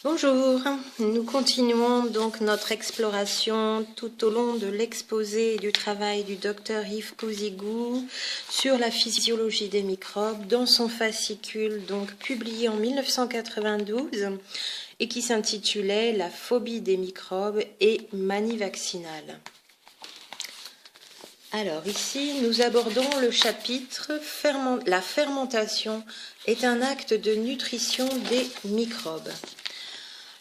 Bonjour, nous continuons donc notre exploration tout au long de l'exposé du travail du docteur Yves Cousigou sur la physiologie des microbes dans son fascicule donc publié en 1992 et qui s'intitulait La phobie des microbes et manie vaccinale. Alors ici, nous abordons le chapitre « La fermentation est un acte de nutrition des microbes ».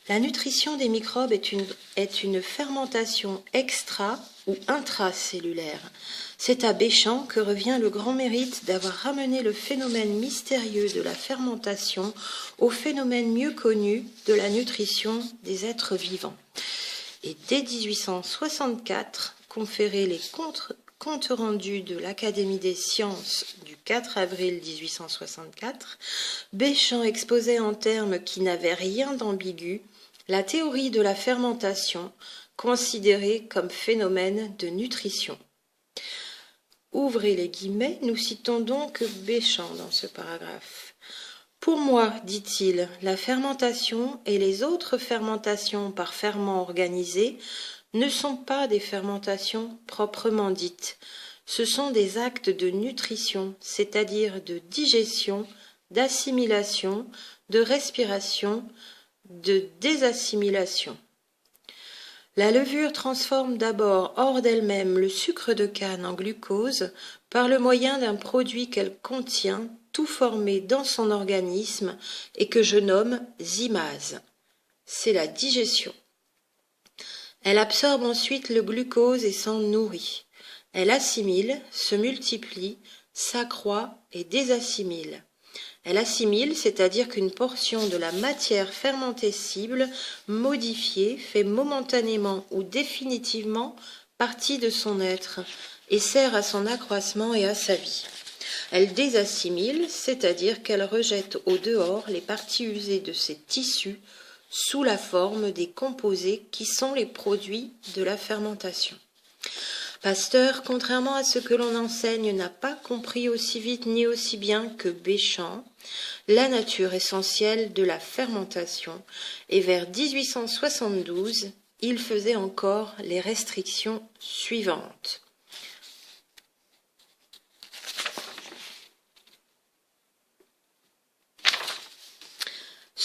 La nutrition des microbes est une fermentation extra- ou intracellulaire. C'est à Béchamp que revient le grand mérite d'avoir ramené le phénomène mystérieux de la fermentation au phénomène mieux connu de la nutrition des êtres vivants. Et dès 1864, conférer les comptes rendus de l'Académie des sciences du 4 avril 1864, Béchamp exposait en termes qui n'avaient rien d'ambigu la théorie de la fermentation considérée comme phénomène de nutrition. Ouvrez les guillemets, nous citons donc Béchamp dans ce paragraphe. Pour moi, dit-il, la fermentation et les autres fermentations par ferments organisés ne sont pas des fermentations proprement dites. Ce sont des actes de nutrition, c'est-à-dire de digestion, d'assimilation, de respiration, de désassimilation. La levure transforme d'abord hors d'elle-même le sucre de canne en glucose par le moyen d'un produit qu'elle contient, tout formé dans son organisme et que je nomme zymase. C'est la digestion. Elle absorbe ensuite le glucose et s'en nourrit. Elle assimile, se multiplie, s'accroît et désassimile. Elle assimile, c'est-à-dire qu'une portion de la matière fermentescible modifiée fait momentanément ou définitivement partie de son être et sert à son accroissement et à sa vie. Elle désassimile, c'est-à-dire qu'elle rejette au dehors les parties usées de ses tissus sous la forme des composés qui sont les produits de la fermentation. Pasteur, contrairement à ce que l'on enseigne, n'a pas compris aussi vite ni aussi bien que Béchamp la nature essentielle de la fermentation, et vers 1872, il faisait encore les restrictions suivantes.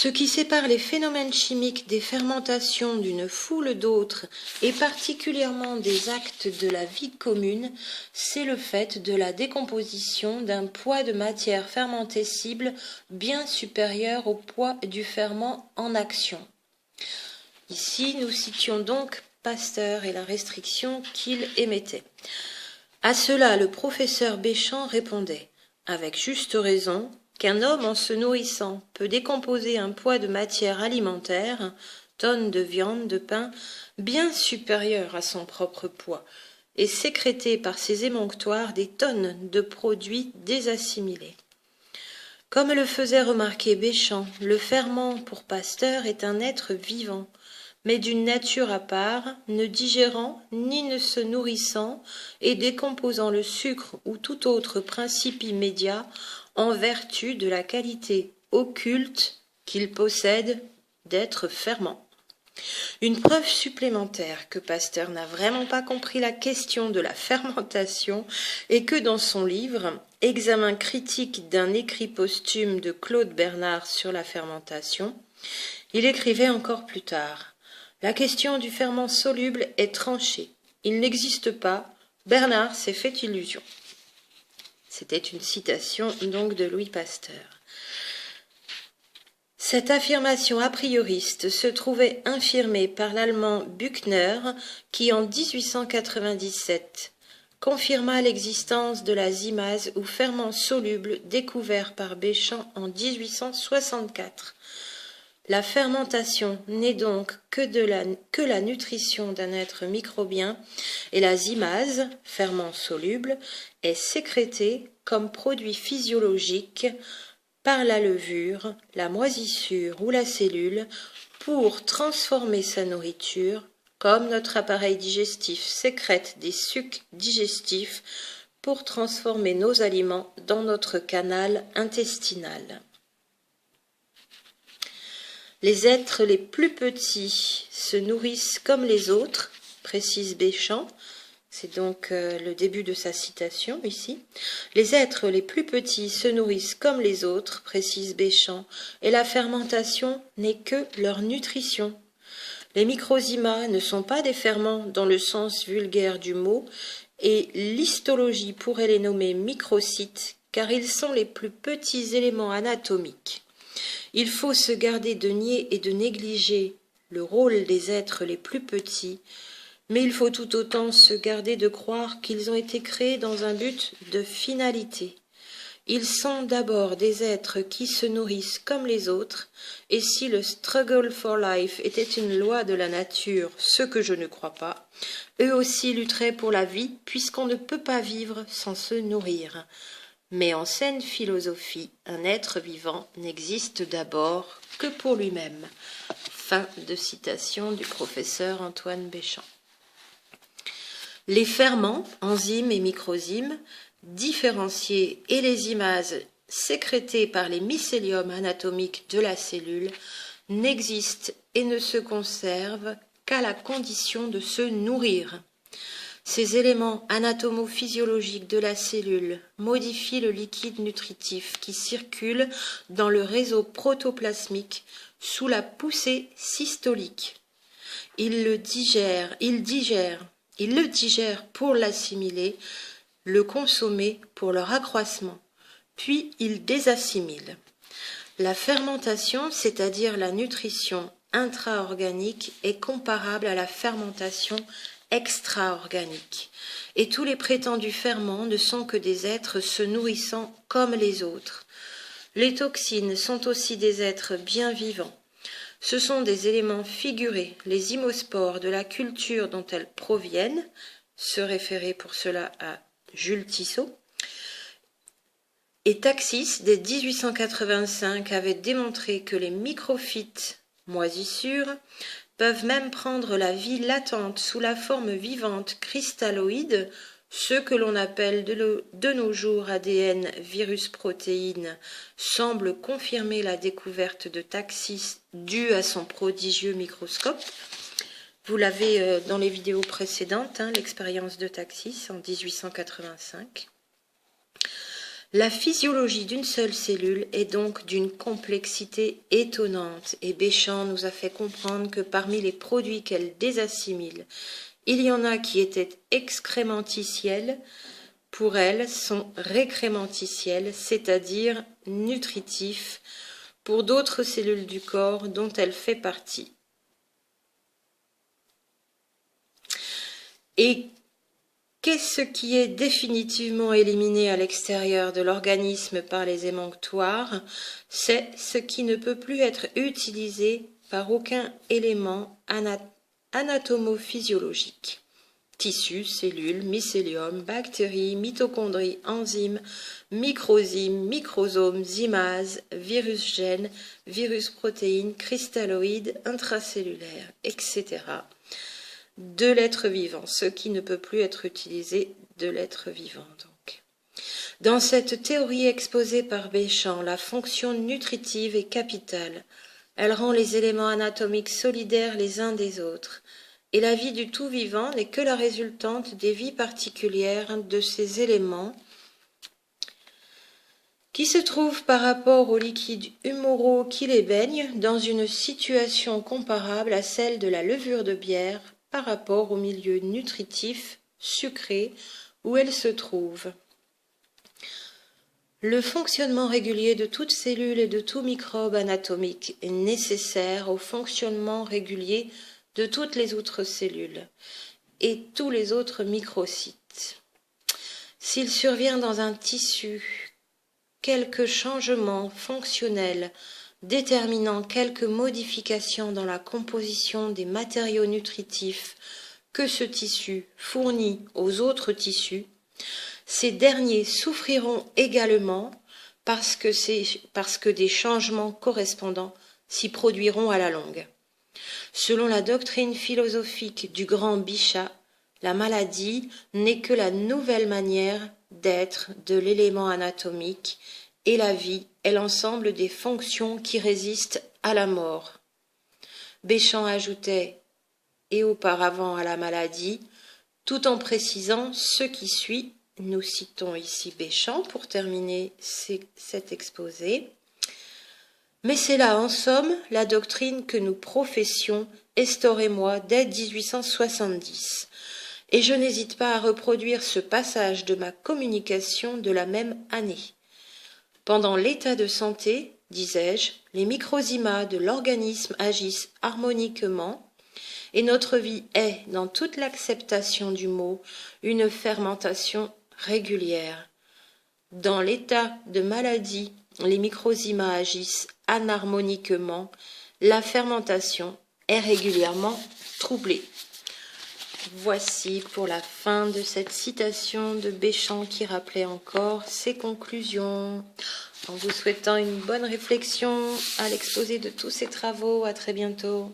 Ce qui sépare les phénomènes chimiques des fermentations d'une foule d'autres, et particulièrement des actes de la vie commune, c'est le fait de la décomposition d'un poids de matière fermentescible bien supérieur au poids du ferment en action. Ici, nous citions donc Pasteur et la restriction qu'il émettait. À cela, le professeur Béchamp répondait, avec juste raison, qu'un homme en se nourrissant peut décomposer un poids de matière alimentaire, tonnes de viande, de pain, bien supérieur à son propre poids, et sécréter par ses émonctoires des tonnes de produits désassimilés. Comme le faisait remarquer Béchamp, le ferment pour Pasteur est un être vivant, mais d'une nature à part, ne digérant ni ne se nourrissant et décomposant le sucre ou tout autre principe immédiat en vertu de la qualité occulte qu'il possède d'être ferment. Une preuve supplémentaire que Pasteur n'a vraiment pas compris la question de la fermentation est que dans son livre « Examen critique d'un écrit posthume de Claude Bernard sur la fermentation », il écrivait encore plus tard « La question du ferment soluble est tranchée. Il n'existe pas. Bernard s'est fait illusion. » C'était une citation donc de Louis Pasteur. Cette affirmation a prioriste se trouvait infirmée par l'allemand Büchner qui, en 1897, confirma l'existence de la zymase ou ferment soluble découvert par Béchamp en 1864. La fermentation n'est donc que la nutrition d'un être microbien et la zymase, ferment soluble, est sécrétée comme produit physiologique par la levure, la moisissure ou la cellule pour transformer sa nourriture, comme notre appareil digestif sécrète des sucs digestifs pour transformer nos aliments dans notre canal intestinal. Les êtres les plus petits se nourrissent comme les autres, précise Béchamp. C'est donc le début de sa citation ici. Les êtres les plus petits se nourrissent comme les autres, précise Béchamp, et la fermentation n'est que leur nutrition. Les microzymas ne sont pas des ferments dans le sens vulgaire du mot, et l'histologie pourrait les nommer microcytes, car ils sont les plus petits éléments anatomiques. Il faut se garder de nier et de négliger le rôle des êtres les plus petits, mais il faut tout autant se garder de croire qu'ils ont été créés dans un but de finalité. Ils sont d'abord des êtres qui se nourrissent comme les autres, et si le struggle for life était une loi de la nature, ce que je ne crois pas, eux aussi lutteraient pour la vie, puisqu'on ne peut pas vivre sans se nourrir. Mais en saine philosophie, un être vivant n'existe d'abord que pour lui-même. Fin de citation du professeur Antoine Béchamp. Les ferments, enzymes et microzymes, différenciés et les imases sécrétées par les mycéliums anatomiques de la cellule n'existent et ne se conservent qu'à la condition de se nourrir. Ces éléments anatomophysiologiques de la cellule modifient le liquide nutritif qui circule dans le réseau protoplasmique sous la poussée systolique. Il le digère pour l'assimiler, le consommer pour leur accroissement, puis il désassimile. La fermentation, c'est-à-dire la nutrition intra-organique, est comparable à la fermentation extra-organique, et tous les prétendus ferments ne sont que des êtres se nourrissant comme les autres. Les toxines sont aussi des êtres bien vivants. Ce sont des éléments figurés, les hymospores de la culture dont elles proviennent, se référer pour cela à Jules Tissot. Et Taxis, dès 1885, avait démontré que les microphytes, moisissures, peuvent même prendre la vie latente sous la forme vivante cristalloïde, ce que l'on appelle de nos jours ADN virus-protéines semble confirmer la découverte de Taxis due à son prodigieux microscope. Vous l'avez dans les vidéos précédentes, l'expérience de Taxis en 1885. La physiologie d'une seule cellule est donc d'une complexité étonnante et Béchamp nous a fait comprendre que parmi les produits qu'elle désassimile, il y en a qui étaient excrémenticiels, pour elle sont récrémenticiels, c'est-à-dire nutritifs, pour d'autres cellules du corps dont elle fait partie. Et qu'est-ce qui est définitivement éliminé à l'extérieur de l'organisme par les émonctoires? C'est ce qui ne peut plus être utilisé par aucun élément anatomophysiologique. Tissus, cellules, mycélium, bactéries, mitochondries, enzymes, microzymes, microsomes, imases, virus-gènes, virus-protéines, cristalloïdes, intracellulaires, etc. de l'être vivant, ce qui ne peut plus être utilisé de l'être vivant. Donc. Dans cette théorie exposée par Béchamp, la fonction nutritive est capitale. Elle rend les éléments anatomiques solidaires les uns des autres. Et la vie du tout vivant n'est que la résultante des vies particulières de ces éléments qui se trouvent par rapport aux liquides humoraux qui les baignent dans une situation comparable à celle de la levure de bière par rapport au milieu nutritif sucré où elle se trouve. Le fonctionnement régulier de toute cellule et de tout microbe anatomique est nécessaire au fonctionnement régulier de toutes les autres cellules et tous les autres microcytes. S'il survient dans un tissu quelque changement fonctionnel déterminant quelque modification dans la composition des matériaux nutritifs que ce tissu fournit aux autres tissus, ces derniers souffriront également parce que des changements correspondants s'y produiront à la longue. Selon la doctrine philosophique du grand Bichat, la maladie n'est que la nouvelle manière d'être de l'élément anatomique et la vie est l'ensemble des fonctions qui résistent à la mort. Béchamp ajoutait « et auparavant à la maladie », tout en précisant ce qui suit. Nous citons ici Béchamp pour terminer cet exposé. Mais c'est là, en somme, la doctrine que nous professions, Estor et moi, dès 1870. Et je n'hésite pas à reproduire ce passage de ma communication de la même année. Pendant l'état de santé, disais-je, les microzymas de l'organisme agissent harmoniquement, et notre vie est, dans toute l'acceptation du mot, une fermentation régulière. Dans l'état de maladie, les microzymas agissent anharmoniquement, la fermentation est régulièrement troublée. Voici pour la fin de cette citation de Béchamp qui rappelait encore ses conclusions. En vous souhaitant une bonne réflexion à l'exposé de tous ces travaux, à très bientôt.